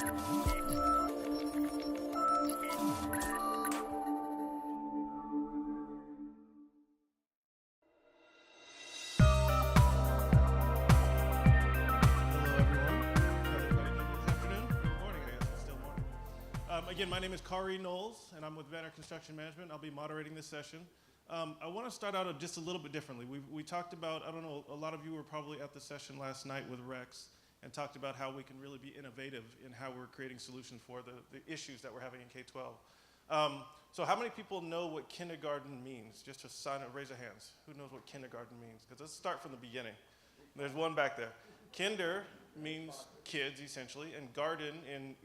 Again, my name is Khary Knowles, and I'm with Vanir Construction Management. I'll be moderating this session. I want to start out just a little bit differently. We talked about, I don't know, a lot of you were probably at the session last night with Rex and talked about how we can really be innovative in how we're creating solutions for the issues that we're having in K12. So how many people know what kindergarten means? Just to raise their hands. Who knows what kindergarten means? Because let's start from the beginning. There's one back there. Kinder means kids, essentially, and Garten in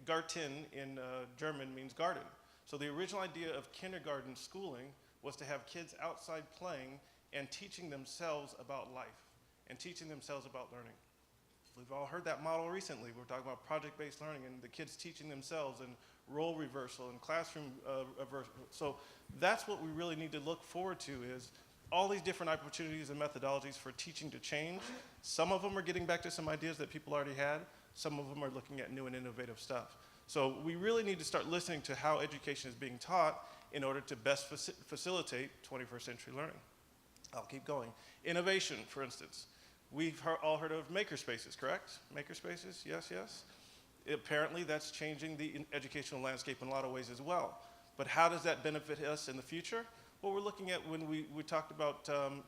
German means garden. So the original idea of kindergarten schooling was to have kids outside playing and teaching themselves about life and teaching themselves about learning. We've all heard that model recently. We're talking about project-based learning and the kids teaching themselves and role reversal and classroom reversal. So that's what we really need to look forward to is all these different opportunities and methodologies for teaching to change. Some of them are getting back to some ideas that people already had. Some of them are looking at new and innovative stuff. So we really need to start listening to how education is being taught in order to best facilitate 21st century learning. I'll keep going. Innovation, for instance. We've all heard of makerspaces, correct? Makerspaces, yes, yes. Apparently that's changing the educational landscape in a lot of ways as well. But how does that benefit us in the future? Well, we're looking at when we talked about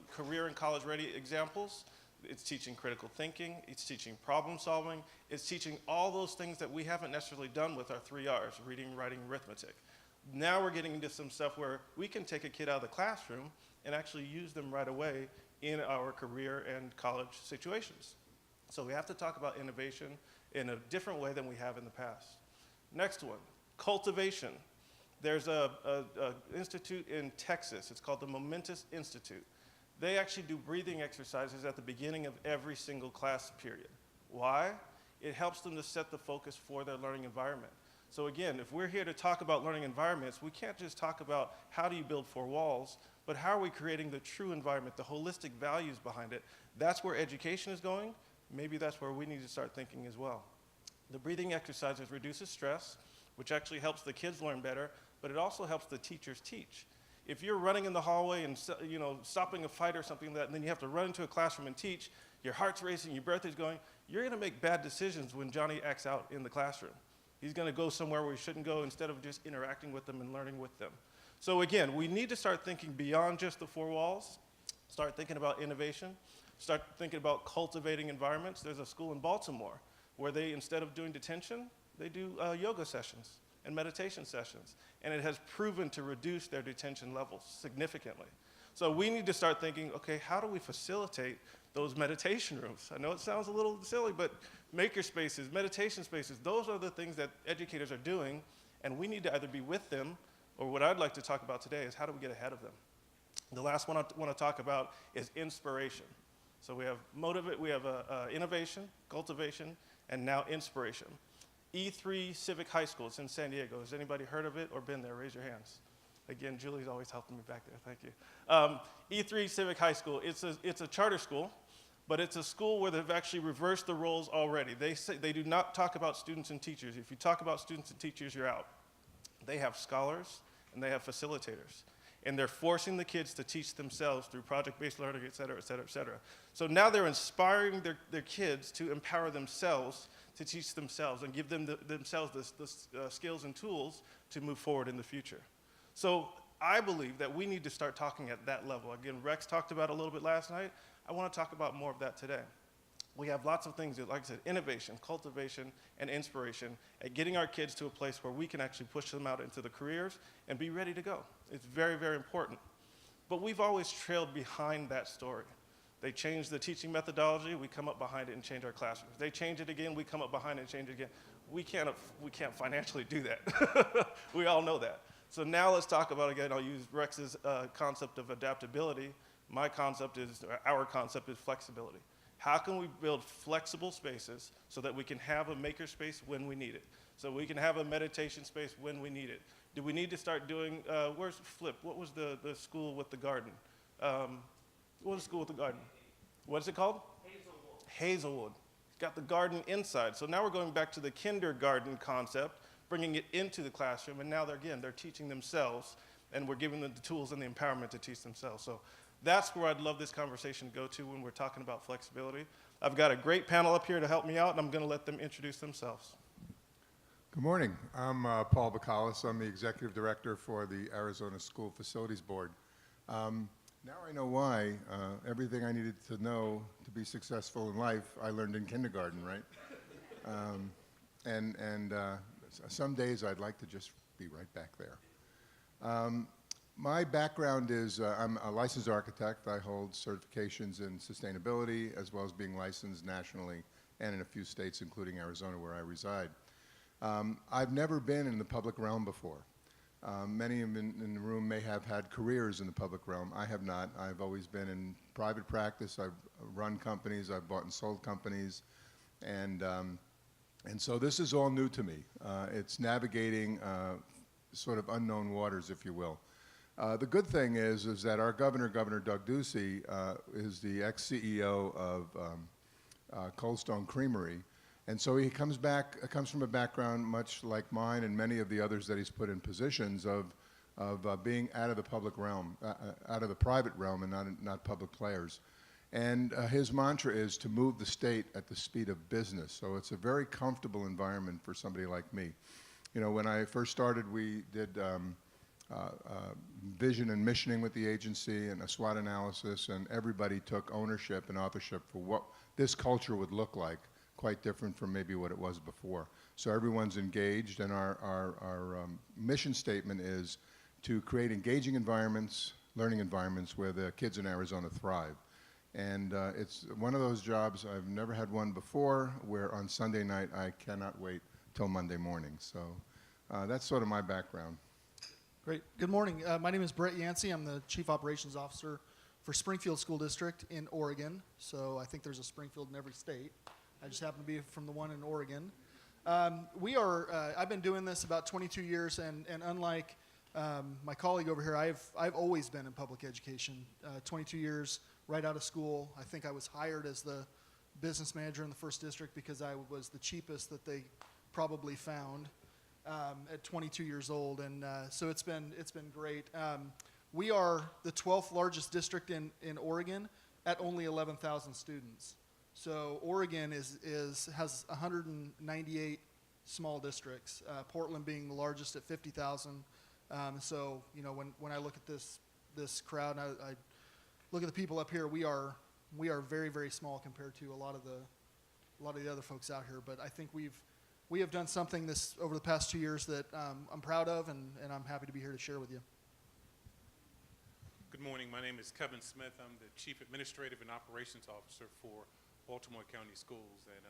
career and college-ready examples. It's teaching critical thinking, it's teaching problem solving, it's teaching all those things that we haven't necessarily done with our 3 R's, reading, writing, arithmetic. Now we're getting into some stuff where we can take a kid out of the classroom and actually use them right away in our career and college situations. So we have to talk about innovation in a different way than we have in the past. Next one, cultivation. There's an institute in Texas. It's called the Momentous Institute. They actually do breathing exercises at the beginning of every single class period. Why? It helps them to set the focus for their learning environment. So again, if we're here to talk about learning environments, we can't just talk about how do you build 4 walls, but how are we creating the true environment, the holistic values behind it. That's where education is going. Maybe that's where we need to start thinking as well. The breathing exercises reduces stress, which actually helps the kids learn better, but it also helps the teachers teach. If you're running in the hallway and stopping a fight or something like that, and then you have to run into a classroom and teach, your heart's racing, your breath is going, you're gonna make bad decisions when Johnny acts out in the classroom. He's gonna go somewhere where he shouldn't go instead of just interacting with them and learning with them. So again, we need to start thinking beyond just the 4 walls, start thinking about innovation, start thinking about cultivating environments. There's a school in Baltimore where they, instead of doing detention, they do yoga sessions and meditation sessions. And it has proven to reduce their detention levels significantly. So we need to start thinking, okay, how do we facilitate those meditation rooms? I know it sounds a little silly, but maker spaces, meditation spaces, those are the things that educators are doing, and we need to either be with them, or what I'd like to talk about today is how do we get ahead of them? The last one I want to talk about is inspiration. So we have innovation, cultivation, and now inspiration. E3 Civic High School, it's in San Diego. Has anybody heard of it or been there? Raise your hands. Again, Julie's always helping me back there, thank you. E3 Civic High School, it's a charter school, but it's a school where they've actually reversed the roles already. They do not talk about students and teachers. If you talk about students and teachers, you're out. They have scholars and they have facilitators. And they're forcing the kids to teach themselves through project-based learning, et cetera, et cetera, et cetera. So now they're inspiring their kids to empower themselves to teach themselves and give them themselves the skills and tools to move forward in the future. So I believe that we need to start talking at that level. Again, Rex talked about it a little bit last night. I want to talk about more of that today. We have lots of things, like I said, innovation, cultivation, and inspiration, at getting our kids to a place where we can actually push them out into the careers and be ready to go. It's very, very important. But we've always trailed behind that story. They change the teaching methodology, we come up behind it and change our classrooms. They change it again, we come up behind it and change it again. We can't financially do that. We all know that. So now let's talk about, again, I'll use Rex's concept of adaptability. My concept is, our concept is flexibility. How can we build flexible spaces so that we can have a maker space when we need it? So we can have a meditation space when we need it. Do we need to start doing, where's Flip? What was the school with the garden? What was the school with the garden? What is it called? Hazelwood. Hazelwood. got the garden inside. So now we're going back to the kindergarten concept, bringing it into the classroom, and now they're teaching themselves, and we're giving them the tools and the empowerment to teach themselves. So that's where I'd love this conversation to go to when we're talking about flexibility. I've got a great panel up here to help me out, and I'm going to let them introduce themselves. Good morning. I'm Paul Bakalis. I'm the Executive Director for the Arizona School Facilities Board. Now I know why everything I needed to know to be successful in life I learned in kindergarten, right? Some days I'd like to just be right back there. My background is I'm a licensed architect. I hold certifications in sustainability as well as being licensed nationally and in a few states, including Arizona, where I reside. I've never been in the public realm before. Many in the room may have had careers in the public realm. I have not. I've always been in private practice. I've run companies. I've bought and sold companies. And so this is all new to me. It's navigating sort of unknown waters, if you will. The good thing is that our governor, Governor Doug Ducey, is the ex-CEO of Cold Stone Creamery. And so he comes from a background much like mine and many of the others that he's put in positions of being out of the public realm, out of the private realm and not public players. And his mantra is to move the state at the speed of business. So it's a very comfortable environment for somebody like me. You know, when I first started, we did vision and missioning with the agency and a SWOT analysis, and everybody took ownership and authorship for what this culture would look like. Quite different from maybe what it was before. So everyone's engaged, and our mission statement is to create engaging environments, learning environments where the kids in Arizona thrive. And it's one of those jobs, I've never had one before, where on Sunday night I cannot wait till Monday morning. So that's sort of my background. Great. Good morning. My name is Brett Yancey. I'm the Chief Operations Officer for Springfield School District in Oregon. So I think there's a Springfield in every state. I just happen to be from the one in Oregon. I've been doing this about 22 years, and unlike my colleague over here, I've always been in public education. 22 years right out of school. I think I was hired as the business manager in the first district because I was the cheapest that they probably found at 22 years old, and so it's been great. We are the 12th largest district in Oregon at only 11,000 students. So Oregon has 198 small districts, Portland being the largest at 50,000. So you know, when I look at this crowd, and I look at the people up here, we are very, very small compared to a lot of the other folks out here. But I think we have done something over the past 2 years that I'm proud of, and I'm happy to be here to share with you. Good morning. My name is Kevin Smith. I'm the Chief Administrative and Operations Officer for Baltimore County Schools, and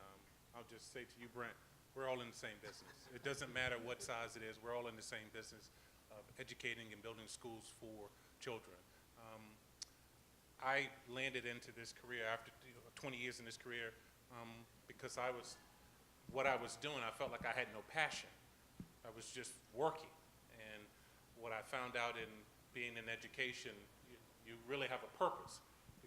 I'll just say to you, Brent, we're all in the same business. It doesn't matter what size it is, we're all in the same business of educating and building schools for children. I landed into this career after 20 years in this career because what I was doing, I felt like I had no passion. I was just working, and what I found out in being in education, you really have a purpose.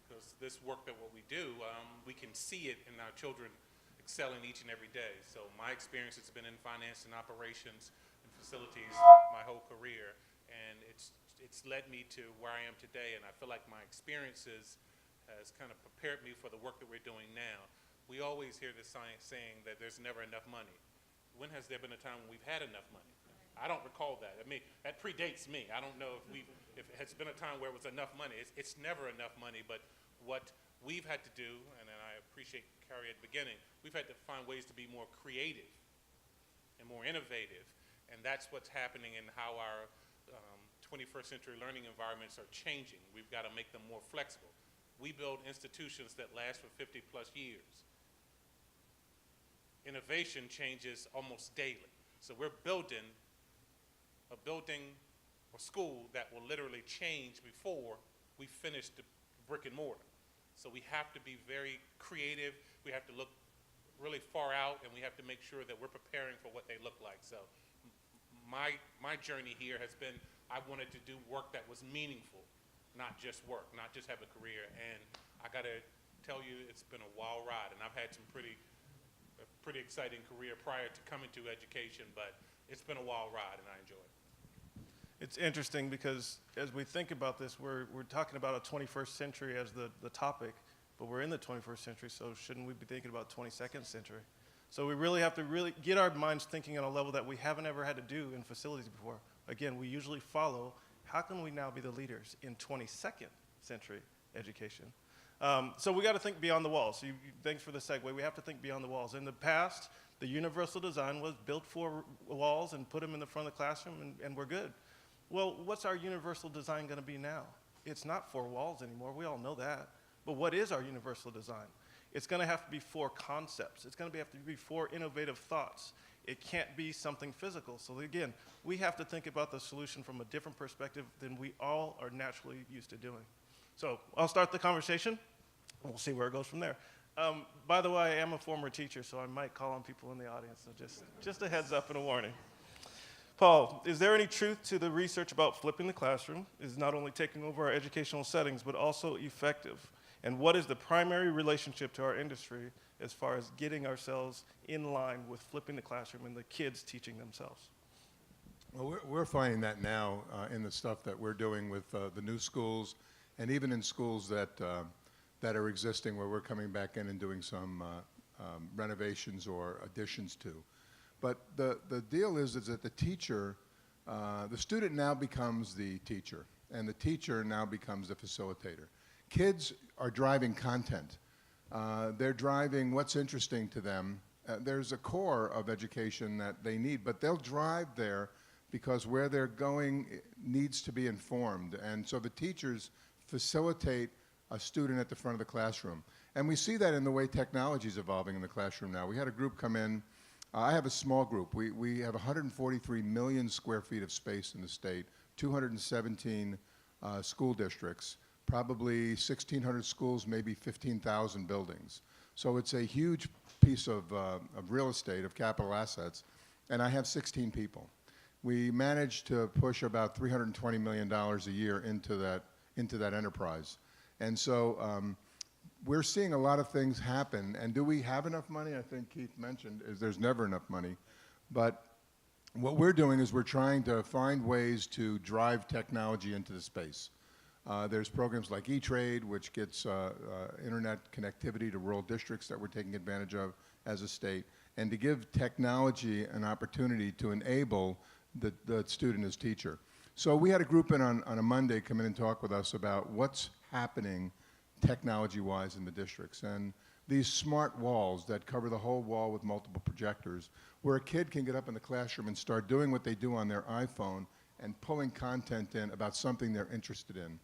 Because this work that what we do, we can see it in our children excelling each and every day. So my experience has been in finance and operations and facilities my whole career, and it's led me to where I am today. And I feel like my experiences has kind of prepared me for the work that we're doing now. We always hear this saying that there's never enough money. When has there been a time when we've had enough money? I don't recall that. I mean, that predates me. I don't know if it has been a time where it was enough money. It's never enough money, but what we've had to do, and I appreciate Khary at the beginning, we've had to find ways to be more creative and more innovative, and that's what's happening in how our 21st century learning environments are changing. We've got to make them more flexible. We build institutions that last for 50 plus years. Innovation changes almost daily. So we're building a building or school that will literally change before we finish the brick and mortar. So we have to be very creative. We have to look really far out, and we have to make sure that we're preparing for what they look like. So my journey here has been, I wanted to do work that was meaningful, not just work, not just have a career. And I got to tell you, it's been a wild ride, and I've had some pretty pretty exciting career prior to coming to education, but it's been a wild ride, and I enjoy it. It's interesting because as we think about this, we're talking about a 21st century as the topic, but we're in the 21st century, so shouldn't we be thinking about 22nd century? So we really have to really get our minds thinking on a level that we haven't ever had to do in facilities before. Again, we usually follow, how can we now be the leaders in 22nd century education? So we got to think beyond the walls. So thanks for the segue. We have to think beyond the walls. In the past, the universal design was built for walls and put them in the front of the classroom, and we're good. Well, what's our universal design going to be now? It's not for walls anymore. We all know that. But what is our universal design? It's going to have to be for concepts. It's going to have to be for innovative thoughts. It can't be something physical. So again, we have to think about the solution from a different perspective than we all are naturally used to doing. So I'll start the conversation, and we'll see where it goes from there. By the way, I am a former teacher, so I might call on people in the audience. So just a heads up and a warning. Paul, is there any truth to the research about flipping the classroom is not only taking over our educational settings, but also effective? And what is the primary relationship to our industry as far as getting ourselves in line with flipping the classroom and the kids teaching themselves? Well, we're finding that now in the stuff that we're doing with the new schools, and even in schools that are existing where we're coming back in and doing some renovations or additions to. But the deal is that the teacher, the student now becomes the teacher, and the teacher now becomes the facilitator. Kids are driving content. They're driving what's interesting to them. There's a core of education that they need, but they'll drive there because where they're going needs to be informed. And so the teachers facilitate a student at the front of the classroom. And we see that in the way technology is evolving in the classroom now. We had a group come in. I have a small group. We have 143 million square feet of space in the state, 217 school districts, probably 1,600 schools, maybe 15,000 buildings. So it's a huge piece of real estate, of capital assets, and I have 16 people. We managed to push about $320 million a year into that enterprise. And so we're seeing a lot of things happen. And do we have enough money? I think Keith mentioned is there's never enough money. But what we're doing is we're trying to find ways to drive technology into the space. There's programs like E-Trade, which gets internet connectivity to rural districts that we're taking advantage of as a state, and to give technology an opportunity to enable the student as teacher. So we had a group in on a Monday come in and talk with us about what's happening technology-wise in the districts. And these smart walls that cover the whole wall with multiple projectors, where a kid can get up in the classroom and start doing what they do on their iPhone and pulling content in about something they're interested in.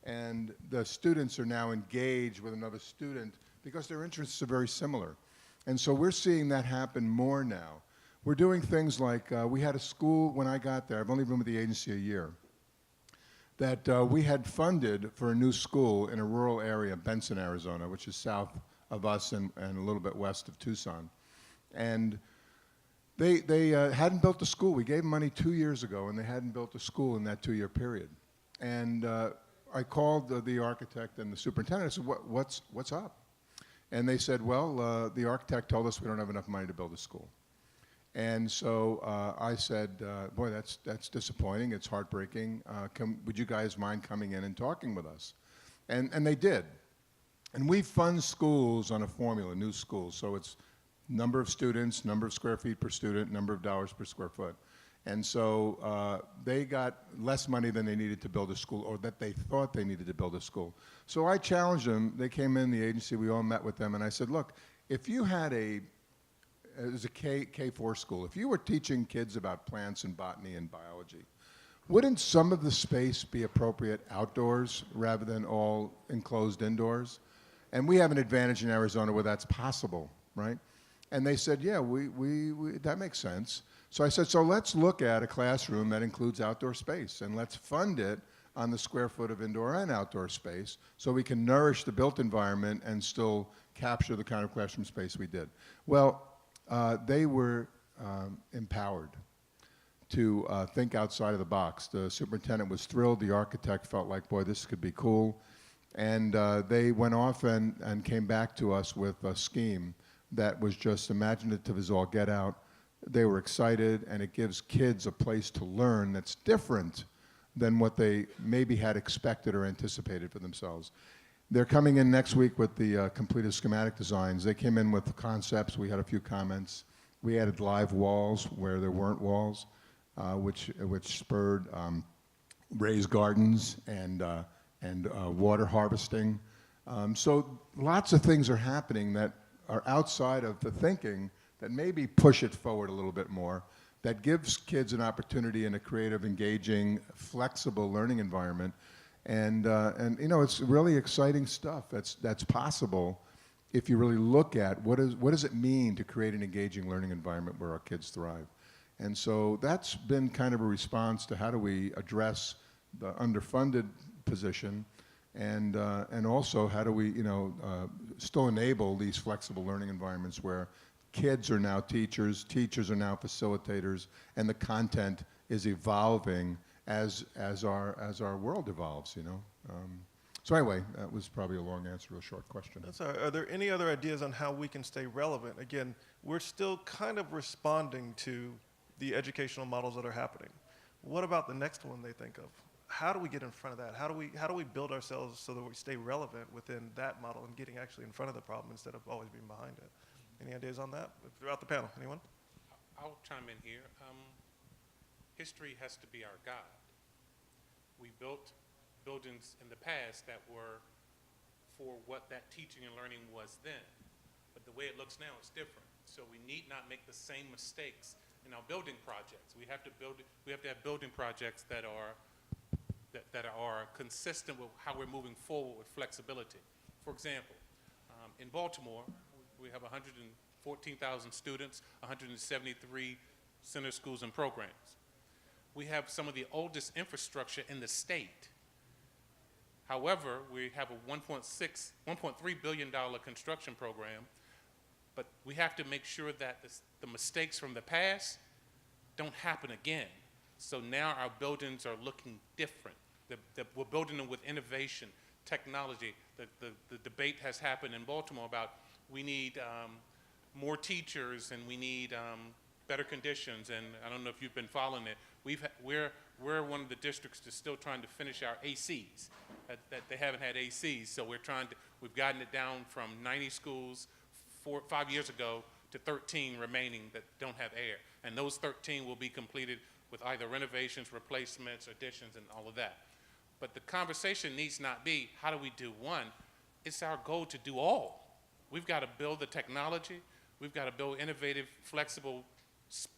And the students are now engaged with another student because their interests are very similar. And so we're seeing that happen more now. We're doing things like, we had a school when I got there, I've only been with the agency a year, that we had funded for a new school in a rural area, Benson, Arizona, which is south of us and a little bit west of Tucson. And they hadn't built a school. We gave them money 2 years ago, and they hadn't built a school in that 2-year period. And I called the architect and the superintendent. I said, what's up? And they said, well, the architect told us we don't have enough money to build a school. And so I said, boy, that's disappointing. It's heartbreaking. Would you guys mind coming in and talking with us? And they did. And we fund schools on a formula, new schools. So it's number of students, number of square feet per student, number of dollars per square foot. And so they got less money than they needed to build a school, or that they thought they needed to build a school. So I challenged them. They came in, the agency, we all met with them, and I said, look, if you had it was a K4 school. If you were teaching kids about plants and botany and biology, wouldn't some of the space be appropriate outdoors rather than all enclosed indoors? And we have an advantage in Arizona where that's possible, right? And they said, yeah, that makes sense. So I said, so let's look at a classroom that includes outdoor space, and let's fund it on the square foot of indoor and outdoor space so we can nourish the built environment and still capture the kind of classroom space we did. Well, they were empowered to think outside of the box. The superintendent was thrilled. The architect felt like, boy, this could be cool. And they went off and came back to us with a scheme that was just imaginative as all get out. They were excited, and it gives kids a place to learn that's different than what they maybe had expected or anticipated for themselves. They're coming in next week with the completed schematic designs. They came in with the concepts. We had a few comments. We added live walls where there weren't walls, which spurred raised gardens and water harvesting. So lots of things are happening that are outside of the thinking that maybe push it forward a little bit more, that gives kids an opportunity in a creative, engaging, flexible learning environment. And you know, it's really exciting stuff that's possible if you really look at what does it mean to create an engaging learning environment where our kids thrive. And so that's been kind of a response to how do we address the underfunded position, and also how do we, you know, still enable these flexible learning environments where kids are now teachers, teachers are now facilitators, and the content is evolving as our world evolves, you know. So anyway, that was probably a long answer to a short question. That's all right. Are there any other ideas on how we can stay relevant? Again, we're still kind of responding to the educational models that are happening. What about the next one they think of? How do we get in front of that? How do we build ourselves so that we stay relevant within that model and getting actually in front of the problem instead of always being behind it? Any ideas on that throughout the panel? Anyone? I'll chime in here. History has to be our guide. We built buildings in the past that were for what that teaching and learning was then. But the way it looks now is different. So we need not make the same mistakes in our building projects. We have to have building projects that are consistent with how we're moving forward with flexibility. For example, in Baltimore, we have 114,000 students, 173 center schools and programs. We have some of the oldest infrastructure in the state. However, we have a $1.3 billion construction program, but we have to make sure that the mistakes from the past don't happen again. So now our buildings are looking different. We're building them with innovation, technology. The debate has happened in Baltimore about we need more teachers and we need better conditions. And I don't know if you've been following it. We're one of the districts that's still trying to finish our ACs. That they haven't had ACs, so we've gotten it down from 90 schools 5 years ago to 13 remaining that don't have air. And those 13 will be completed with either renovations, replacements, additions, and all of that. But the conversation needs not be, how do we do one? It's our goal to do all. We've got to build the technology, we've got to build innovative, flexible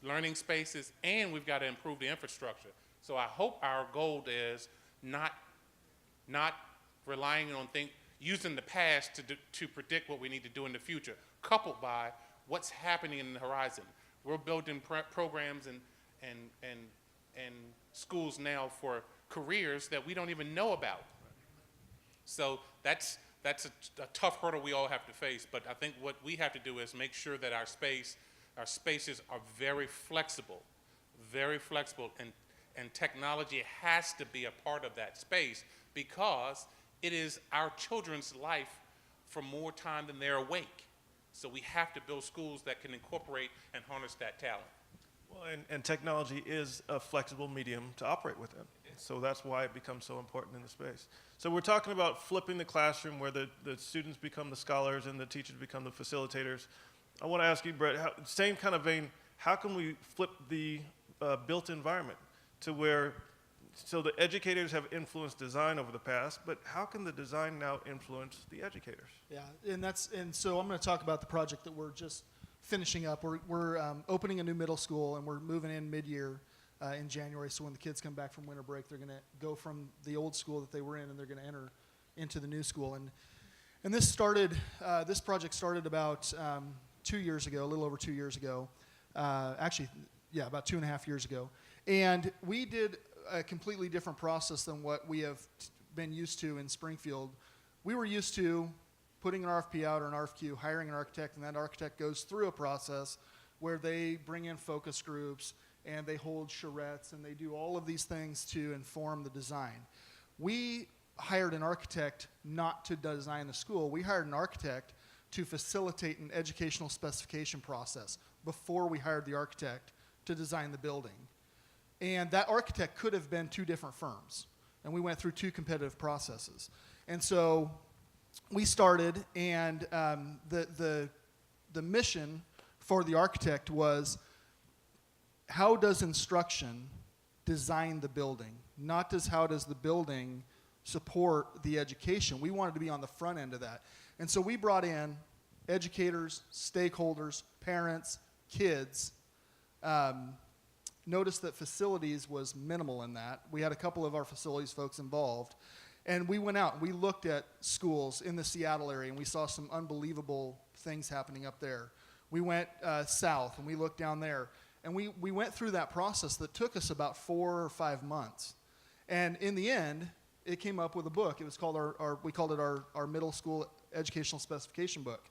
learning spaces, and we've got to improve the infrastructure. So I hope our goal is not relying on using the past to predict what we need to do in the future, coupled by what's happening in the horizon. We're building programs and schools now for careers that we don't even know about. So that's a tough hurdle we all have to face, but I think what we have to do is make sure that our spaces are very flexible, and technology has to be a part of that space because it is our children's life for more time than they're awake. So we have to build schools that can incorporate and harness that talent. Well, and technology is a flexible medium to operate within. So that's why it becomes so important in the space. So we're talking about flipping the classroom where the students become the scholars and the teachers become the facilitators. I want to ask you, Brett, same kind of vein, how can we flip the built environment to where, so the educators have influenced design over the past, but how can the design now influence the educators? Yeah, and so I'm going to talk about the project that we're just finishing up. We're opening a new middle school, and we're moving in mid-year in January. So when the kids come back from winter break, they're going to go from the old school that they were in, and they're going to enter into the new school. And this project started about 2 years ago, a little over 2 years ago. Actually, yeah, about 2.5 years ago. And we did a completely different process than what we have been used to in Springfield. We were used to putting an RFP out or an RFQ, hiring an architect, and that architect goes through a process where they bring in focus groups and they hold charrettes and they do all of these things to inform the design. We hired an architect not to design the school. We hired an architect to facilitate an educational specification process before we hired the architect to design the building. And that architect could have been 2 different firms. And we went through 2 competitive processes. And so we started, and the mission for the architect was, how does instruction design the building? Not just how does the building support the education. We wanted to be on the front end of that. And so we brought in educators, stakeholders, parents, kids. Noticed that facilities was minimal in that. We had a couple of our facilities folks involved. And we went out and we looked at schools in the Seattle area, and we saw some unbelievable things happening up there. We went south and we looked down there. And we went through that process that took us about 4 or 5 months. And in the end, it came up with a book. It was called we called it our middle school educational specification book.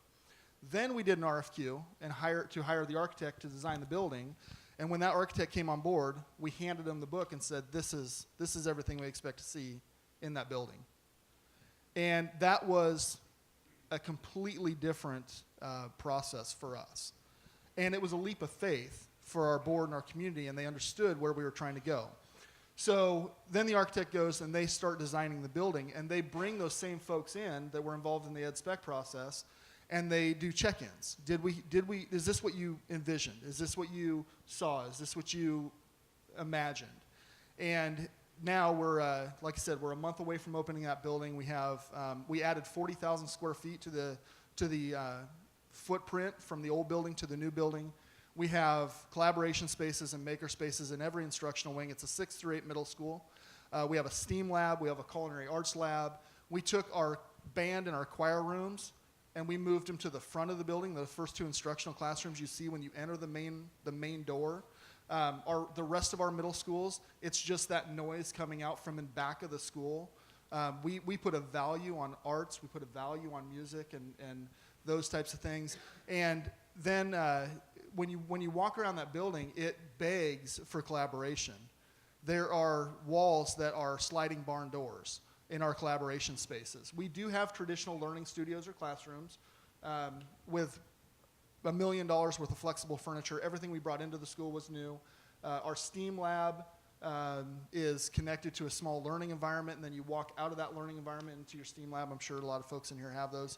Then we did an RFQ and hired the architect to design the building. And when that architect came on board, we handed him the book and said, this is everything we expect to see in that building. And that was a completely different process for us. And it was a leap of faith for our board and our community, and they understood where we were trying to go. So then the architect goes and they start designing the building, and they bring those same folks in that were involved in the ed spec process, and they do check-ins. Is this what you envisioned? Is this what you saw? Is this what you imagined? And now we're, like I said, we're a month away from opening that building. We added 40,000 square feet to the footprint from the old building to the new building. We have collaboration spaces and maker spaces in every instructional wing. It's a 6 through 8 middle school. We have a STEAM lab. We have a culinary arts lab. We took our band and our choir rooms and we moved them to the front of the building, the first 2 instructional classrooms you see when you enter the main door. The rest of our middle schools, it's just that noise coming out from in back of the school. We put a value on arts. We put a value on music and those types of things. And then when you walk around that building, it begs for collaboration. There are walls that are sliding barn doors in our collaboration spaces. We do have traditional learning studios or classrooms with $1 million worth of flexible furniture. Everything we brought into the school was new. Our STEAM lab is connected to a small learning environment, and then you walk out of that learning environment into your STEAM lab. I'm sure a lot of folks in here have those.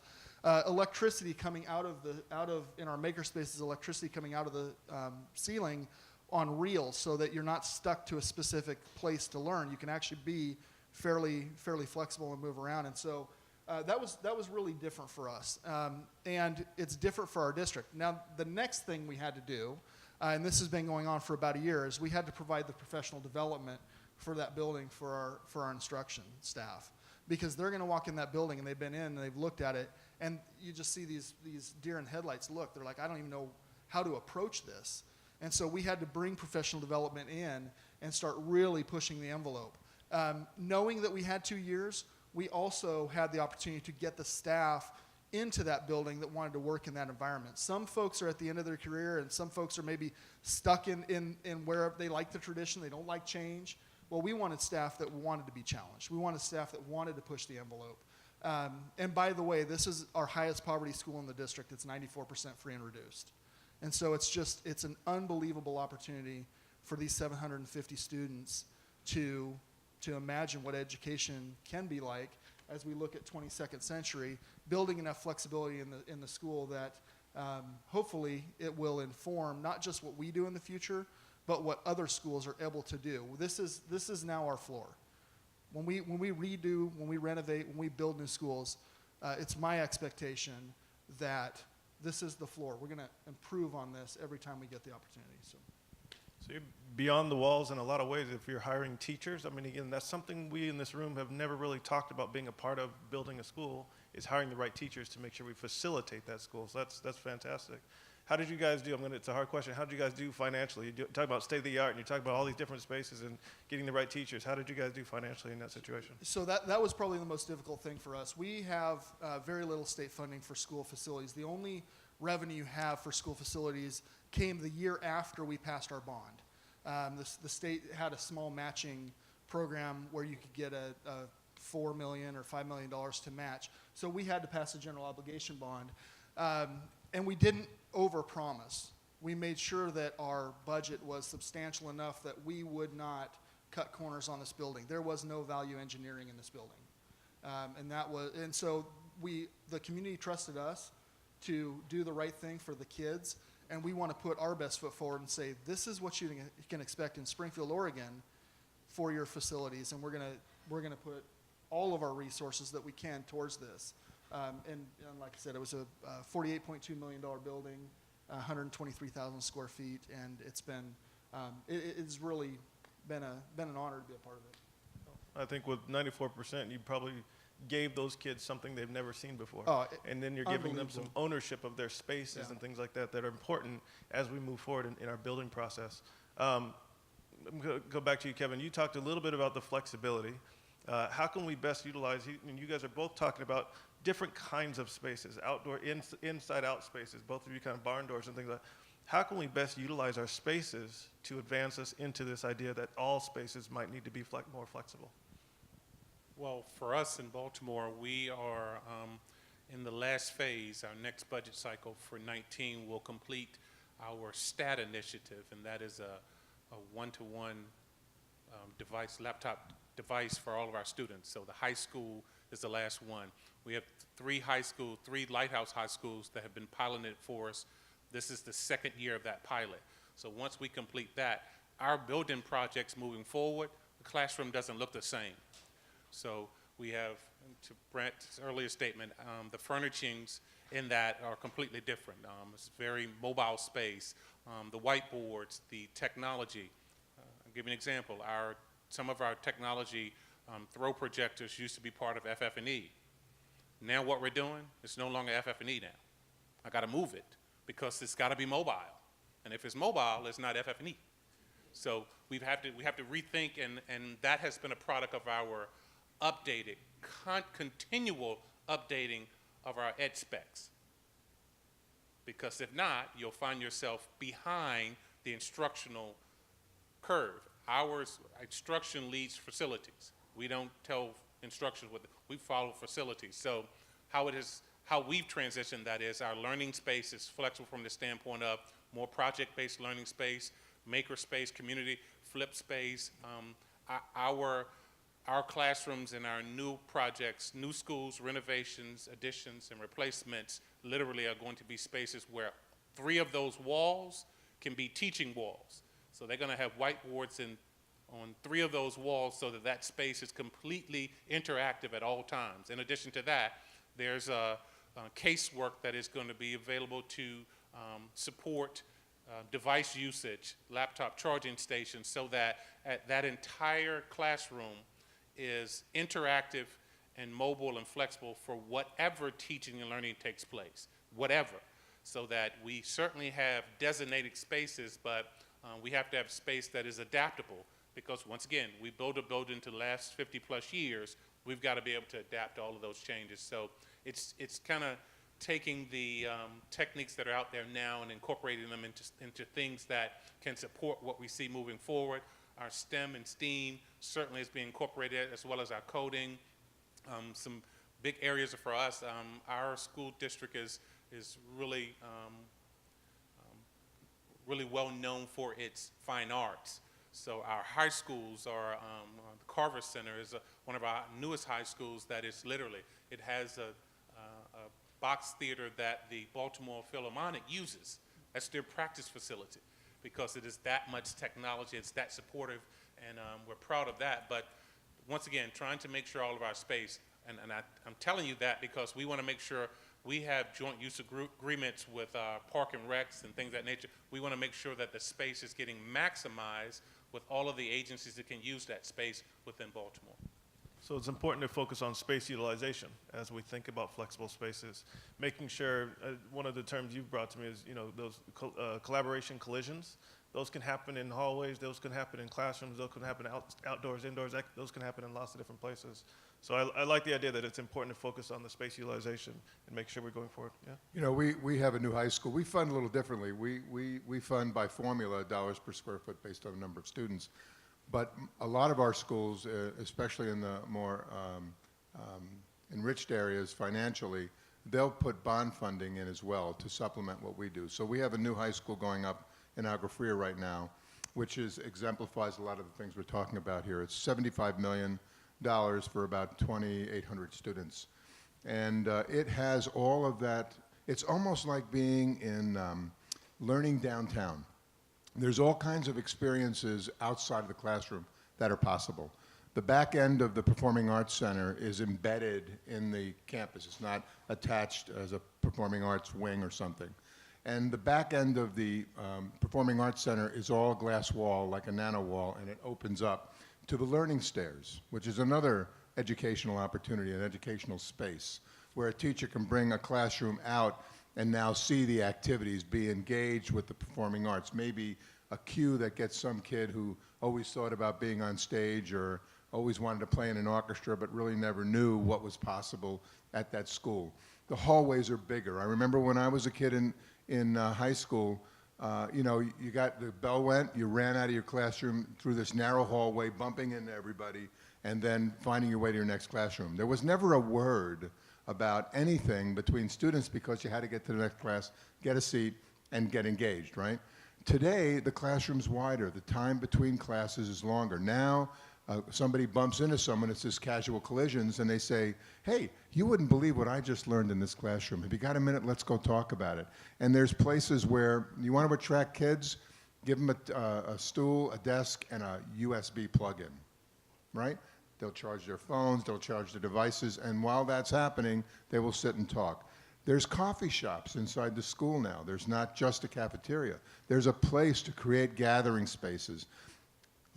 Electricity coming in our maker spaces, electricity coming out of the ceiling on reels, so that you're not stuck to a specific place to learn. You can actually be fairly flexible and move around. And so that was really different for us, and it's different for our district. Now, the next thing we had to do, and this has been going on for about a year, is we had to provide the professional development for that building for our instruction staff, because they're going to walk in that building, and they've been in and they've looked at it, and you just see these deer in headlights look. They're like, I don't even know how to approach this. And so we had to bring professional development in and start really pushing the envelope. Knowing that we had 2 years, we also had the opportunity to get the staff into that building that wanted to work in that environment. Some folks are at the end of their career, and some folks are maybe stuck in where they like the tradition, they don't like change. Well, we wanted staff that wanted to be challenged. We wanted staff that wanted to push the envelope. And by the way, this is our highest poverty school in the district. It's 94% free and reduced. And so it's an unbelievable opportunity for these 750 students to imagine what education can be like as we look at 22nd century, building enough flexibility in the school that hopefully it will inform not just what we do in the future, but what other schools are able to do. This is now our floor. When we redo, when we renovate, when we build new schools, it's my expectation that this is the floor. We're going to improve on this every time we get the opportunity. So you're beyond the walls in a lot of ways if you're hiring teachers. I mean, again, that's something we in this room have never really talked about being a part of building a school, is hiring the right teachers to make sure we facilitate that school. So that's fantastic. How did you guys do? It's a hard question. How did you guys do financially? You talk about state of the art, and you talk about all these different spaces and getting the right teachers. How did you guys do financially in that situation? So that was probably the most difficult thing for us. We have very little state funding for school facilities. The only revenue you have for school facilities came the year after we passed our bond. The state had a small matching program where you could get a $4 million or $5 million to match. So we had to pass a general obligation bond. And we didn't overpromise. We made sure that our budget was substantial enough that we would not cut corners on this building. There was no value engineering in this building. And so the community trusted us to do the right thing for the kids, and we want to put our best foot forward and say, this is what you can expect in Springfield, Oregon for your facilities, and we're gonna put all of our resources that we can towards this. And like I said, it was a $48.2 million building, 123,000 square feet, and it's really been an honor to be a part of it. I think with 94%, you probably gave those kids something they've never seen before. Oh, and then you're giving them some unbelievable. ownership of their spaces Yeah. and things like that that are important as we move forward in our building process. I'm going to go back to you, Kevin. You talked a little bit about the flexibility. How can we best utilize, and you guys are both talking about different kinds of spaces, outdoor, inside-out spaces, both of you kind of barn doors and things like that. How can we best utilize our spaces to advance us into this idea that all spaces might need to be more flexible? Well, for us in Baltimore, we are in the last phase. Our next budget cycle for 19 will complete our STAT initiative, and that is a one-to-one laptop device for all of our students. So the high school is the last one. We have three lighthouse high schools that have been piloted for us. This is the second year of that pilot. So once we complete that, our building projects moving forward, the classroom doesn't look the same. So we have, to Brent's earlier statement, the furnishings in that are completely different. It's very mobile space, the whiteboards, the technology. I'll give you an example. Some of our technology throw projectors used to be part of FF&E. Now what we're doing, it's no longer FF&E now. I got to move it because it's got to be mobile. And if it's mobile, it's not FF&E. So we have to rethink, and that has been a product of our updated, continual updating of our ed specs. Because if not, you'll find yourself behind the instructional curve. Our instruction leads facilities. We don't tell instructions we follow facilities. So how we've transitioned that is our learning space is flexible from the standpoint of more project-based learning space, maker space, community, flip space. Our classrooms and our new projects, new schools, renovations, additions, and replacements literally are going to be spaces where 3 of those walls can be teaching walls. So they're going to have whiteboards on 3 of those walls so that space is completely interactive at all times. In addition to that, there's a casework that is going to be available to support device usage, laptop charging stations, so that that entire classroom is interactive and mobile and flexible for whatever teaching and learning takes place, whatever. So that we certainly have designated spaces, but we have to have space that is adaptable, because once again, we build a building to last 50 plus years, we've got to be able to adapt to all of those changes. So it's kind of taking the techniques that are out there now and incorporating them into things that can support what we see moving forward. Our STEM and STEAM certainly is being incorporated, as well as our coding. Some big areas for us. Our school district is really really well known for its fine arts. So our high schools are, the Carver Center is one of our newest high schools that is literally, it has a box theater that the Baltimore Philharmonic uses. That's their practice facility, because it is that much technology, it's that supportive, and we're proud of that. But once again, trying to make sure all of our space, and I'm telling you that because we want to make sure we have joint use agreements with Park and Recs and things of that nature. We want to make sure that the space is getting maximized with all of the agencies that can use that space within Baltimore. So it's important to focus on space utilization as we think about flexible spaces, making sure, one of the terms you've brought to me is, those collaboration collisions. Those can happen in hallways, those can happen in classrooms, those can happen outdoors, indoors, those can happen in lots of different places. So I like the idea that it's important to focus on the space utilization and make sure we're going forward. Yeah. We have a new high school. We fund a little differently. We fund by formula dollars per square foot based on the number of students. But a lot of our schools, especially in the more enriched areas financially, they'll put bond funding in as well to supplement what we do. So we have a new high school going up in Agua Fria right now, which exemplifies a lot of the things we're talking about here. It's $75 million for about 2,800 students. And it has all of that. It's almost like being in learning downtown. There's all kinds of experiences outside of the classroom that are possible. The back end of the Performing Arts Center is embedded in the campus. It's not attached as a performing arts wing or something. And the back end of the Performing Arts Center is all glass wall, like a nano wall, and it opens up to the learning stairs, which is another educational opportunity, an educational space, where a teacher can bring a classroom out and now see the activities, be engaged with the performing arts. Maybe a cue that gets some kid who always thought about being on stage or always wanted to play in an orchestra but really never knew what was possible at that school. The hallways are bigger. I remember when I was a kid in high school, you know, you got, the bell went, you ran out of your classroom through this narrow hallway, bumping into everybody, and then finding your way to your next classroom. There was never a word about anything between students because you had to get to the next class, get a seat, and get engaged, right? Today, the classroom's wider. The time between classes is longer. Now, somebody bumps into someone, it's just casual collisions, and they say, hey, you wouldn't believe what I just learned in this classroom. Have you got a minute? Let's go talk about it. And there's places where you want to attract kids, give them a stool, a desk, and a USB plug-in, right? They'll charge their phones, they'll charge their devices, and while that's happening, they will sit and talk. There's coffee shops inside the school now. There's not just a cafeteria. There's a place to create gathering spaces.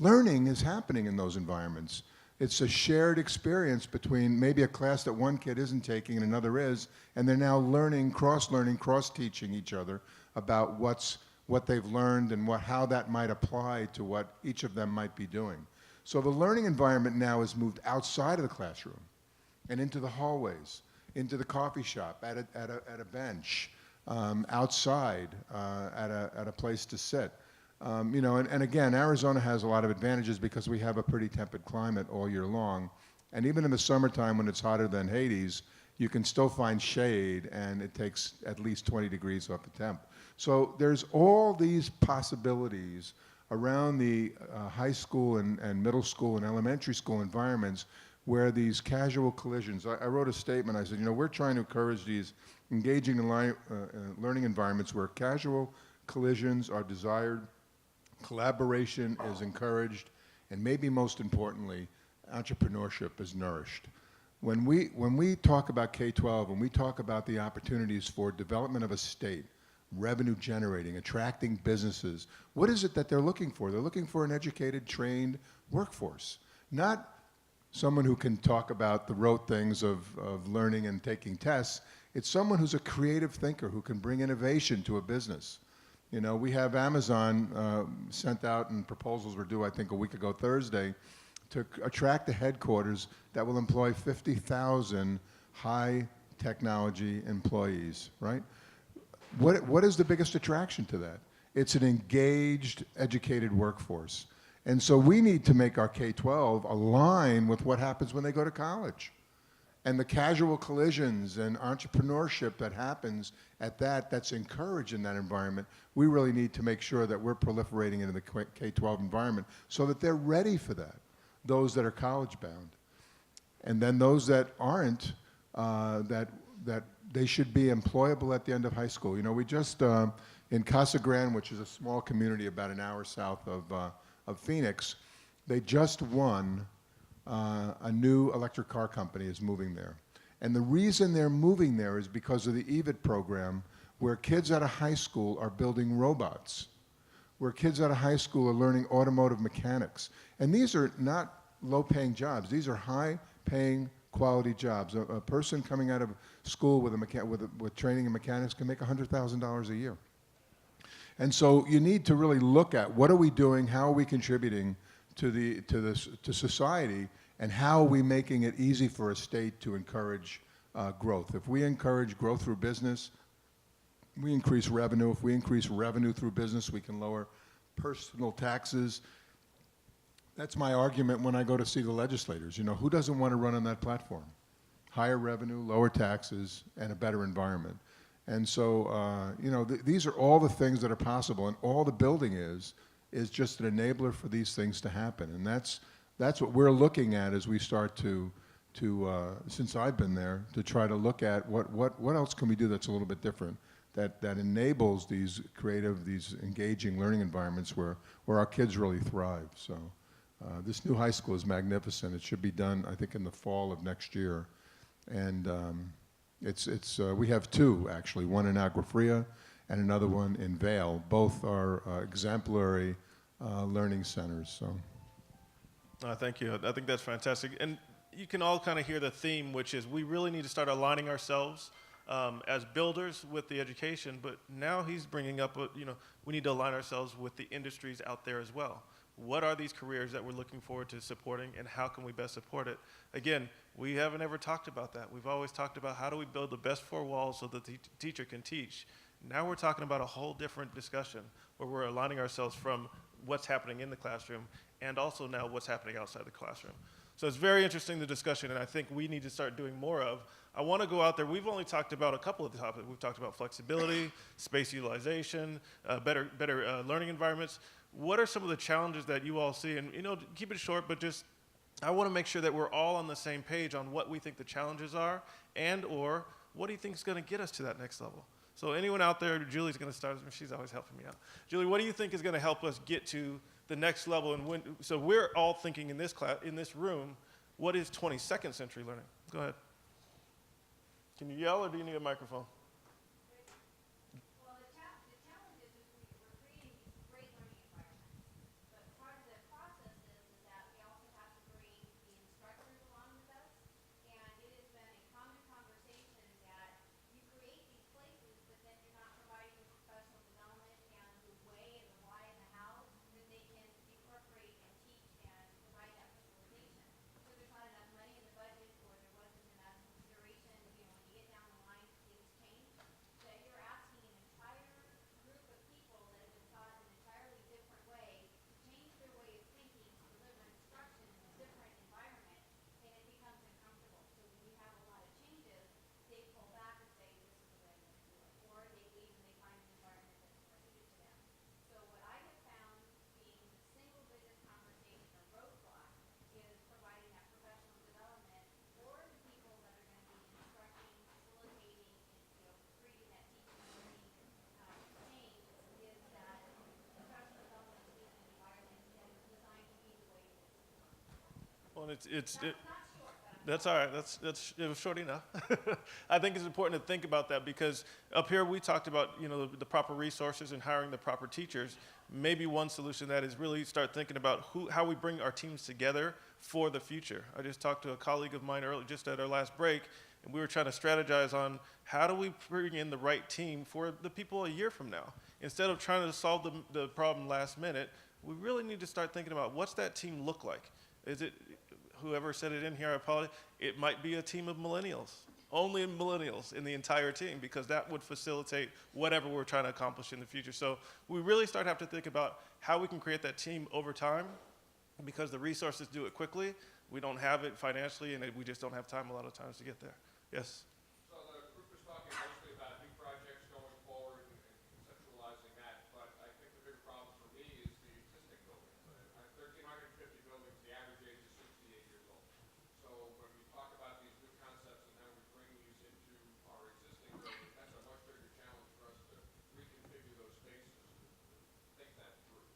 Learning is happening in those environments. It's a shared experience between maybe a class that one kid isn't taking and another is, and they're now learning, cross-teaching each other about what they've learned and how that might apply to what each of them might be doing. So the learning environment now has moved outside of the classroom and into the hallways, into the coffee shop, at a bench, outside, at a place to sit. You know, and again, Arizona has a lot of advantages because we have a pretty temperate climate all year long. And even in the summertime when it's hotter than Hades, you can still find shade, and it takes at least 20 degrees off the temp. So there's all these possibilities around the high school and middle school and elementary school environments where these casual collisions, I wrote a statement, I said, you know, we're trying to encourage these engaging learning environments where casual collisions are desired, collaboration is encouraged, and maybe most importantly, entrepreneurship is nourished. When we talk about K12, when we talk about the opportunities for development of a state, revenue generating, attracting businesses, what is it that they're looking for? They're looking for an educated, trained workforce, not someone who can talk about the rote things of learning and taking tests. It's someone who's a creative thinker who can bring innovation to a business. You know, we have Amazon sent out, and proposals were due, I think, a week ago Thursday, to attract the headquarters that will employ 50,000 high technology employees, right? What is the biggest attraction to that? It's an engaged, educated workforce. And so we need to make our K-12 align with what happens when they go to college. And the casual collisions and entrepreneurship that happens at that's encouraged in that environment, we really need to make sure that we're proliferating into the K-12 environment so that they're ready for that, those that are college-bound. And then those that aren't, that they should be employable at the end of high school. You know, we just, in Casa Grande, which is a small community about an hour south of Phoenix, they just won a new electric car company is moving there. And the reason they're moving there is because of the EVIT program, where kids out of high school are building robots, where kids out of high school are learning automotive mechanics. And these are not low-paying jobs. These are high-paying, quality jobs. A person coming out of school with training in mechanics can make $100,000 a year. And so you need to really look at what are we doing, how are we contributing to society, and how are we making it easy for a state to encourage growth. If we encourage growth through business, we increase revenue. If we increase revenue through business, we can lower personal taxes. That's my argument when I go to see the legislators. You know, who doesn't want to run on that platform? higher revenue, lower taxes, and a better environment. And so, you know, these are all the things that are possible, and all the building is just an enabler for these things to happen. And that's what we're looking at as we start to since I've been there, to try to look at what else can we do that's a little bit different, that enables these creative, these engaging learning environments where our kids really thrive. So this new high school is magnificent. It should be done, I think, in the fall of next year. And we have two, actually, one in Agua Fria and another one in Vail. Both are exemplary learning centers. So. Thank you. I think that's fantastic. And you can all kind of hear the theme, which is we really need to start aligning ourselves as builders with the education, but now he's bringing up, we need to align ourselves with the industries out there as well. What are these careers that we're looking forward to supporting, and how can we best support it? Again, we haven't ever talked about that. We've always talked about how do we build the best four walls so that the teacher can teach. Now we're talking about a whole different discussion where we're aligning ourselves from what's happening in the classroom and also now what's happening outside the classroom. So it's very interesting, the discussion, and I think we need to start doing more of. I want to go out there. We've only talked about a couple of the topics. We've talked about flexibility, space utilization, better learning environments. What are some of the challenges that you all see? And, keep it short, but just I want to make sure that we're all on the same page on what we think the challenges are and or what do you think is going to get us to that next level? So anyone out there, Julie's going to start. She's always helping me out. Julie, what do you think is going to help us get to the next level? And so we're all thinking in this class, in this room, what is 22nd century learning? Go ahead. Can you yell or do you need a microphone? Well, the challenge is we're creating these great learning environments, but part of the process is that we also have to bring the instructors along with us, and it has been a common conversation that you create these places, but then you're not providing the professional development and the way and the why and the how that they can incorporate and teach and provide that facilitation. So there's not enough money in the budget, or there wasn't enough consideration, when you get down the line, things change, that you're asking an entire group of people that have been taught an entirely different way to change their way of thinking to deliver instruction in a different environment, and it becomes uncomfortable. So when you have a lot of changes, they pull back and say, this is the way I'm going to do it. Or they leave and they find an environment that's more suited to them. So what I have found being the single biggest conversation or roadblock is providing that professional development for the people that are going to be instructing, facilitating, and creating that teaching and learning change, is that professional development is an environment that is designed to be the way it is. Well, Not short, but that's all right. It was short enough. I think it's important to think about that because up here we talked about the proper resources and hiring the proper teachers. Maybe one solution to that is really start thinking about how we bring our teams together for the future. I just talked to a colleague of mine earlier, just at our last break, and we were trying to strategize on how do we bring in the right team for the people a year from now. Instead of trying to solve the problem last minute, we really need to start thinking about what's that team look like. Is it, whoever said it in here, I apologize, it might be a team of millennials, only millennials in the entire team, because that would facilitate whatever we're trying to accomplish in the future. So we really have to think about how we can create that team over time, because the resources do it quickly. We don't have it financially, and we just don't have time a lot of times to get there. Yes? So the group is talking mostly about new projects going forward and conceptualizing that, but I think the big problem for me is the existing buildings. 1,350 buildings, the average age is 68 years old. So when we talk about these new concepts and how we bring these into our existing buildings, that's a much bigger challenge for us to reconfigure those spaces to think that through.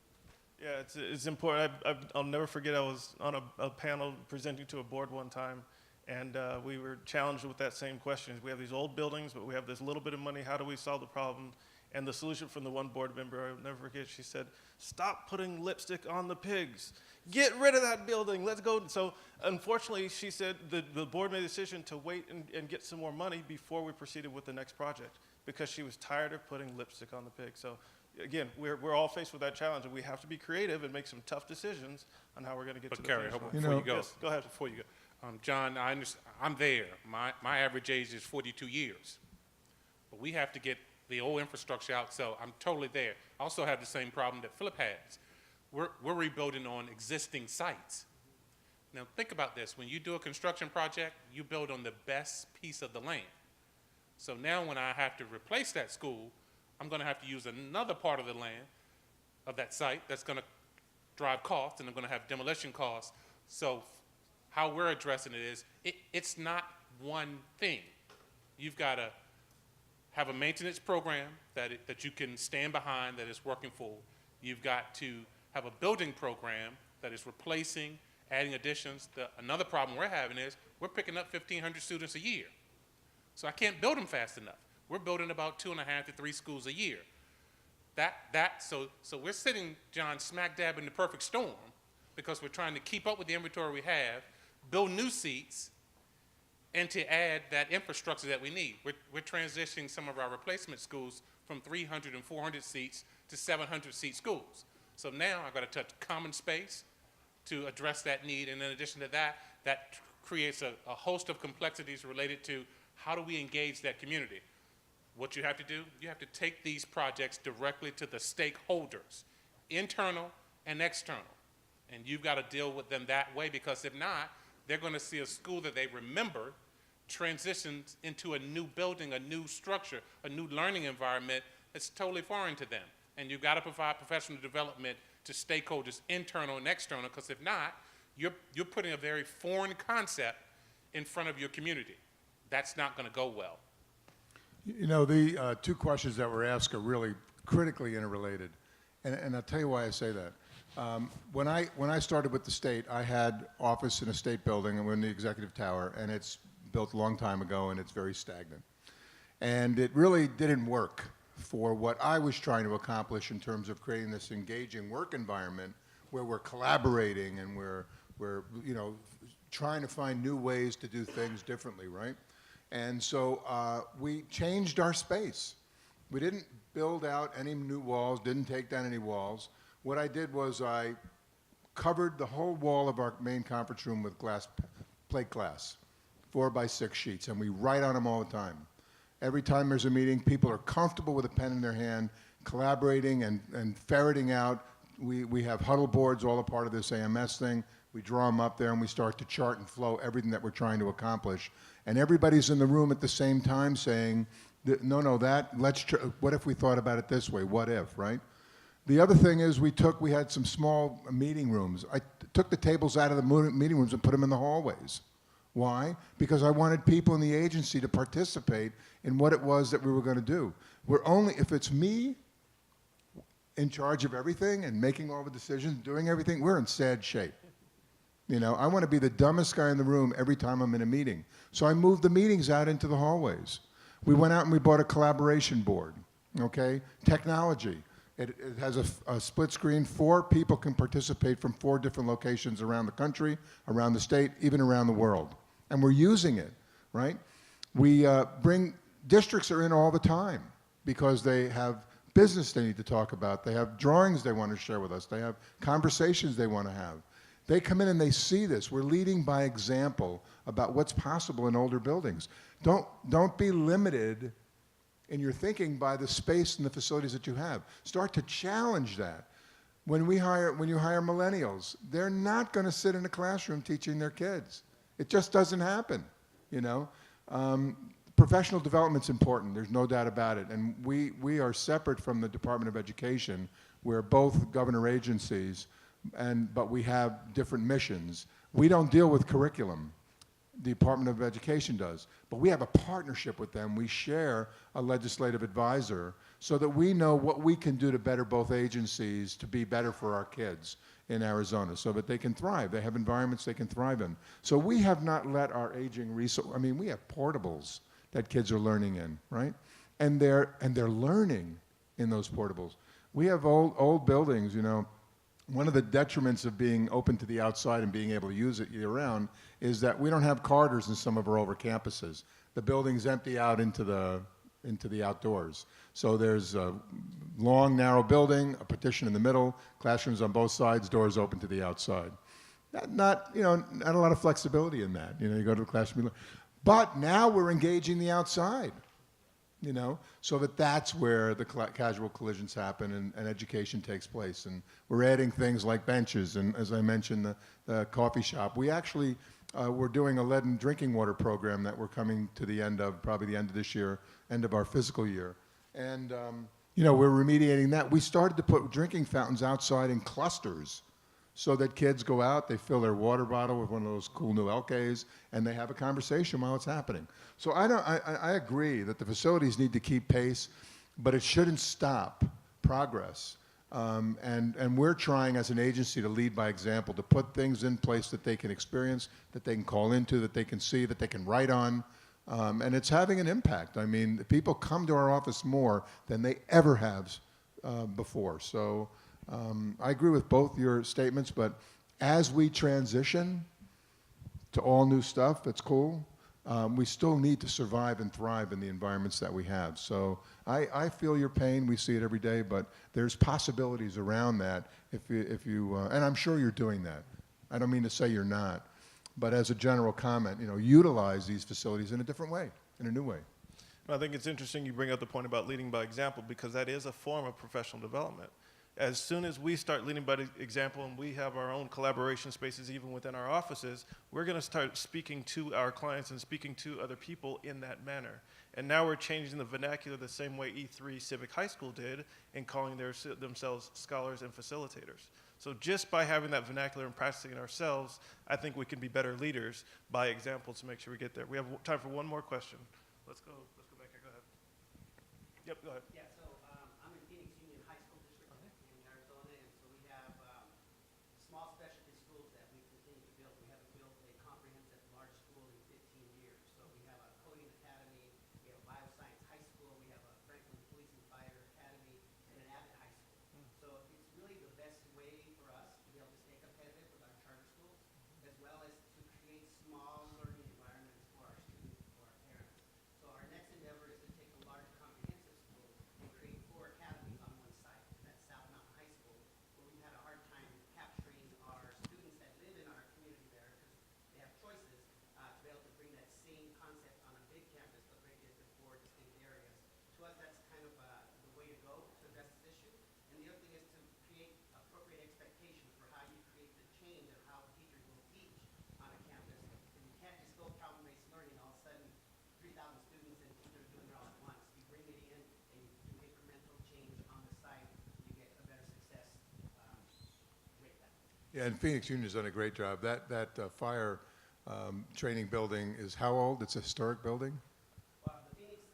Yeah, it's important. I'll never forget, I was on a panel presenting to a board one time, and we were challenged with that same question. We have these old buildings, but we have this little bit of money. How do we solve the problem? And the solution from the one board member, I'll never forget, she said, stop putting lipstick on the pigs. Get rid of that building. Let's go. So unfortunately, she said the board made a decision to wait and get some more money before we proceeded with the next project, because she was tired of putting lipstick on the pig. So again, we're all faced with that challenge, and we have to be creative and make some tough decisions on how we're going to get to the Khary, finish line. before you go, Yes, go ahead. Before you go, John, I understand, I'm there. My average age is 42 years, but we have to get the old infrastructure out. So I'm totally there. I also have the same problem that Philip has. We're rebuilding on existing sites. Now think about this. When you do a construction project, you build on the best piece of the land. So now when I have to replace that school, I'm going to have to use another part of the land of that site that's going to drive costs, and I'm going to have demolition costs. So how we're addressing it is it's not one thing. You've got to have a maintenance program that you can stand behind that is working full. You've got to have a building program that is replacing, adding additions. Another problem we're having is we're picking up 1,500 students a year. So I can't build them fast enough. We're building about 2.5 to 3 schools a year. So we're sitting, John, smack dab in the perfect storm because we're trying to keep up with the inventory we have, build new seats, and to add that infrastructure that we need. We're transitioning some of our replacement schools from 300 and 400 seats to 700 seat schools. So now I've got to touch common space to address that need, and in addition to that, that creates a host of complexities related to how do we engage that community. What you have to do, you have to take these projects directly to the stakeholders, internal and external. And you've got to deal with them that way, because if not, they're going to see a school that they remember transitions into a new building, a new structure, a new learning environment that's totally foreign to them. And you've got to provide professional development to stakeholders, internal and external, because if not, you're putting a very foreign concept in front of your community. That's not going to go well. You know, the two questions that were asked are really critically interrelated, and I'll tell you why I say that. When I started with the state, I had office in a state building, and we're in the executive tower, and it's built a long time ago, and it's very stagnant. And it really didn't work for what I was trying to accomplish in terms of creating this engaging work environment where we're collaborating and we're you know, trying to find new ways to do things differently, right? And so we changed our space. We didn't build out any new walls, didn't take down any walls. What I did was I covered the whole wall of our main conference room with plate glass, 4x6 sheets, and we write on them all the time. Every time there's a meeting, people are comfortable with a pen in their hand, collaborating and ferreting out. We have huddle boards, all a part of this AMS thing. We draw them up there, and we start to chart and flow everything that we're trying to accomplish. And everybody's in the room at the same time saying, no, what if we thought about it this way? What if, right? The other thing is we had some small meeting rooms. I took the tables out of the meeting rooms and put them in the hallways. Why? Because I wanted people in the agency to participate in what it was that we were going to do. If it's me in charge of everything and making all the decisions, doing everything, we're in sad shape. You know, I want to be the dumbest guy in the room every time I'm in a meeting. So I moved the meetings out into the hallways. We went out and we bought a collaboration board, okay? Technology. It has a split screen. 4 people can participate from 4 different locations around the country, around the state, even around the world. And we're using it, right? Districts are in all the time because they have business they need to talk about. They have drawings they want to share with us. They have conversations they want to have. They come in and they see this. We're leading by example about what's possible in older buildings. Don't be limited in your thinking by the space and the facilities that you have. Start to challenge that. When you hire millennials, they're not going to sit in a classroom teaching their kids. It just doesn't happen, you know. Professional development's important. There's no doubt about it. And we are separate from the Department of Education. We're both governor agencies, but we have different missions. We don't deal with curriculum. The Department of Education does. But we have a partnership with them. We share a legislative advisor so that we know what we can do to better both agencies to be better for our kids in Arizona so that they can thrive. They have environments they can thrive in. So we have not let our aging resource, I mean, we have portables that kids are learning in, right? And they're learning in those portables. We have old buildings, you know. One of the detriments of being open to the outside and being able to use it year-round is that we don't have corridors in some of our older campuses. The buildings empty out into the outdoors. So there's a long, narrow building, a partition in the middle, classrooms on both sides, doors open to the outside. Not a lot of flexibility in that. You know, you go to the classroom. But now we're engaging the outside. you know, so that's where the casual collisions happen and education takes place. And we're adding things like benches, and as I mentioned, the coffee shop. We actually, we're doing a lead and drinking water program that we're coming to the end of, probably the end of this year, end of our fiscal year. And, you know, we're remediating that. We started to put drinking fountains outside in clusters so that kids go out, they fill their water bottle with one of those cool new LKs, and they have a conversation while it's happening. So I agree that the facilities need to keep pace, but it shouldn't stop progress. And we're trying as an agency to lead by example, to put things in place that they can experience, that they can call into, that they can see, that they can write on. And it's having an impact. I mean, people come to our office more than they ever have before. So I agree with both your statements, but as we transition to all new stuff that's cool, we still need to survive and thrive in the environments that we have. So I feel your pain. We see it every day, but there's possibilities around that if you and I'm sure you're doing that. I don't mean to say you're not, but as a general comment, you know, utilize these facilities in a different way, in a new way. I think it's interesting you bring up the point about leading by example, because that is a form of professional development. As soon as we start leading by example and we have our own collaboration spaces even within our offices, we're going to start speaking to our clients and speaking to other people in that manner. And now we're changing the vernacular the same way E3 Civic High School did in calling themselves scholars and facilitators. So just by having that vernacular and practicing it ourselves, I think we can be better leaders by example to make sure we get there. We have time for one more question. Let's go back here. Go ahead. Yep, go ahead. Yeah, so I'm in Phoenix Union High School District in Arizona, and so we have small specialty schools that we continue to build. We haven't built a comprehensive large school in 15 years. So we have a coding academy, we have a bioscience high school, we have a Franklin Police and Fire Academy, and an Abbott High school. So it's really the best way for us to be able to stay competitive with our charter schools, as well as to create small learning environments for our students and for our parents. So our next endeavor is to take a large comprehensive school and create 4 academies on one site. And that's South Mountain High School, where we've had a hard time capturing our students that live in our community there because they have choices to be able to bring that same concept on a big campus, but break it into 4 distinct areas. To us, that's kind of the way to go to address this issue. And the other thing is to create appropriate expectations for how you create the change of how teachers will teach on a campus. And you can't just go problem-based learning all of a sudden 3,000 students and teachers doing it all at once. You bring it in and you do incremental change on the site, you get a better success rate. Yeah, and Phoenix Union's done a great job. That fire training building is how old? It's a historic building? Well, the Phoenix,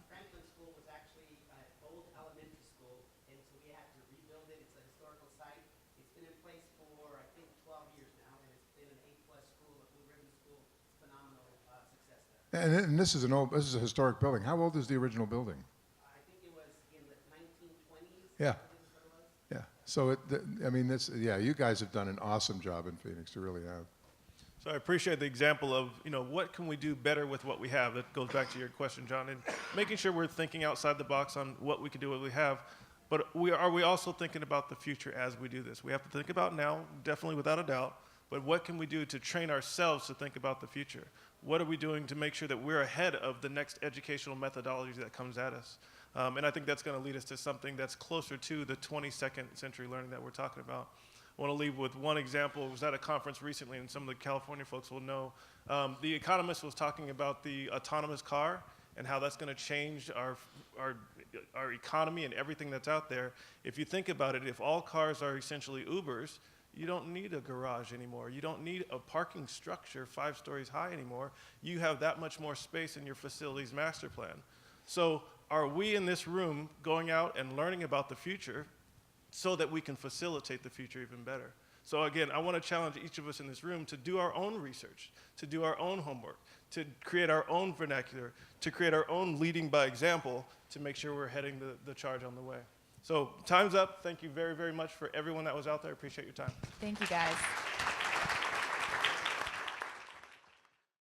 Franklin School was actually an old elementary school, and so we had to rebuild it. It's a historical site. It's been in place for, I think, 12 years now, and it's been an A+ school, a Blue Ribbon School. Phenomenal success there. And this is a historic building. How old is the original building? I think it was in the 1920s. Yeah. I think is what it was. Yeah. So I mean, yeah, you guys have done an awesome job in Phoenix. You really have. So I appreciate the example of, you know, what can we do better with what we have? That goes back to your question, John, and making sure we're thinking outside the box on what we can do, what we have. But are we also thinking about the future as we do this? We have to think about now, definitely without a doubt, but what can we do to train ourselves to think about the future? What are we doing to make sure that we're ahead of the next educational methodology that comes at us? And I think that's going to lead us to something that's closer to the 22nd century learning that we're talking about. I want to leave with one example. I was at a conference recently, and some of the California folks will know. The economist was talking about the autonomous car and how that's going to change our economy and everything that's out there. If you think about it, if all cars are essentially Ubers, you don't need a garage anymore. You don't need a parking structure 5 stories high anymore. You have that much more space in your facility's master plan. So are we in this room going out and learning about the future so that we can facilitate the future even better? So again, I want to challenge each of us in this room to do our own research, to do our own homework, to create our own vernacular, to create our own leading by example, to make sure we're heading the charge on the way. So time's up. Thank you very, very much for everyone that was out there. Appreciate your time. Thank you, guys.